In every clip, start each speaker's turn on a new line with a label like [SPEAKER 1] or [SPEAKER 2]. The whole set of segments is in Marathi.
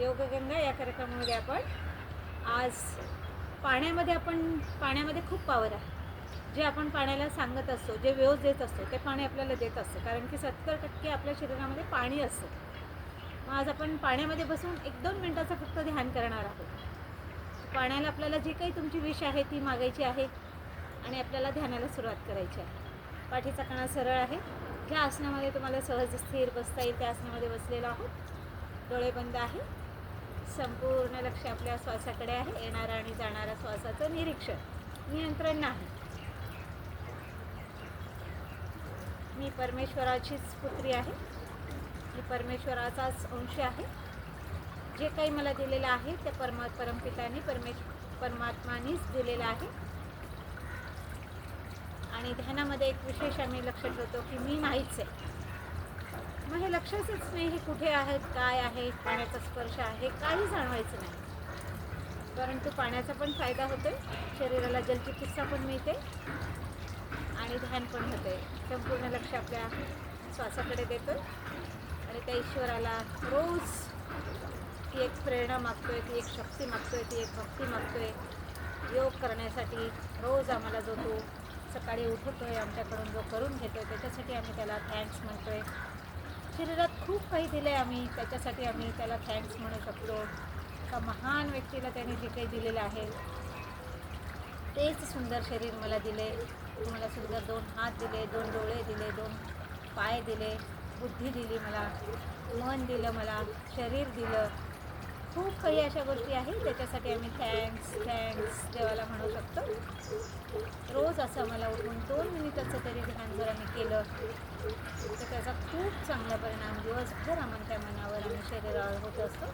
[SPEAKER 1] योगगंगा या कार्यक्रमामध्ये आपण आज पाण्यामध्ये खूप पावर आहे. जे आपण पाण्याला सांगत असतो, जे व्यवस्थ देत असतो, ते पाणी आपल्याला देत असतं. कारण की 70% आपल्या शरीरामध्ये पाणी असतं. मग आज आपण पाण्यामध्ये बसून 1-2 मिनटाचं फक्त ध्यान करणार आहोत. पाण्याला आपल्याला जी काही तुमची विश आहे ती मागायची आहे आणि आपल्याला ध्यानाला सुरुवात करायची आहे. पाठीचा कणा सरळ आहे. ज्या आसनामध्ये तुम्हाला सहज स्थिर बसता येईल त्या आसनामध्ये बसलेलो आहोत. डोळे बंद आहे. संपूर्ण लक्ष आपल्या श्वासाकडे आहे. येणारा आणि जाणारा श्वासाचं नियंत्रण नाही. मी परमेश्वराचीच पुत्री आहे. मी परमेश्वराचाच अंश आहे. जे काही मला दिलेलं आहे ते परमपितानी परमात्मानीच दिलेलं आहे. आणि ध्यानामध्ये एक विशेष आम्ही लक्ष ठेवतो की मी नाहीच आहे. मग हे लक्षच नाही हे कुठे आहेत, काय आहे, पाण्याचा स्पर्श आहे, काही जाणवायचं नाही. परंतु पाण्याचा पण फायदा होतो, शरीराला जलचिकित्सा पण मिळते आणि ध्यान पण होते. संपूर्ण लक्ष आपल्या श्वासाकडे देतो आणि त्या ईश्वराला रोज ती एक प्रेरणा मागतोय, ती एक शक्ती मागतोय, ती एक भक्ती मागतोय. योग करण्यासाठी रोज आम्हाला जो तो सकाळी उठवतोय, आमच्याकडून जो करून घेतोय, त्याच्यासाठी आम्ही त्याला थँक्स म्हणतोय. शरीरात खूप काही दिलं आहे आम्ही, त्याच्यासाठी आम्ही त्याला थँक्स म्हणू शकतो. एका महान व्यक्तीला त्याने जे काही दिलेलं आहे तेच सुंदर शरीर मला दिले. मला सुंदर 2 हात दिले, 2 डोळे दिले, 2 पाय दिले, बुद्धी दिली मला, मन दिलं मला, शरीर दिलं. खूप काही अशा गोष्टी आहेत त्याच्यासाठी आम्ही थँक्स देवाला म्हणू शकतो. रोज असं मला उठून 2 मिनिटाचं तरी ध्यान जर आम्ही केलं तर त्याचा खूप चांगला परिणाम दिवसभर आमच्या मनावर आणि शरीरावर होत असतो.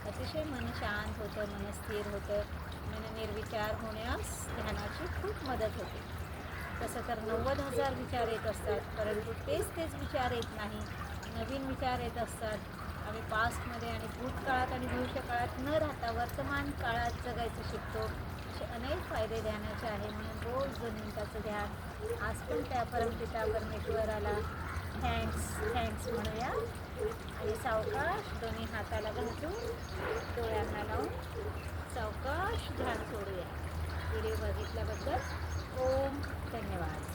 [SPEAKER 1] अतिशय मन शांत होतं, मन स्थिर होतं, मन निर्विचार होण्यास ध्यानाची खूप मदत होते. तसं तर 90,000 विचार येत असतात, परंतु तेच विचार येत नाही, नवीन विचार येत असतात. आम्ही पास्टमध्ये आणि भूतकाळात आणि भविष्यकाळात न राहता वर्तमान काळात जगायचं शिकतो. असे अनेक फायदे ध्यानाचे आहे. म्हणून रोज 2 मिनिटाचं ध्यान. आज पण त्या परमपिता परमेश्वराला थँक्स म्हणूया आणि सावकाश दोन्ही हाताला घासून डोळ्यांना लावून सावकाश ध्यान सोडूया. व्हिडिओ बघितल्याबद्दल ओम धन्यवाद.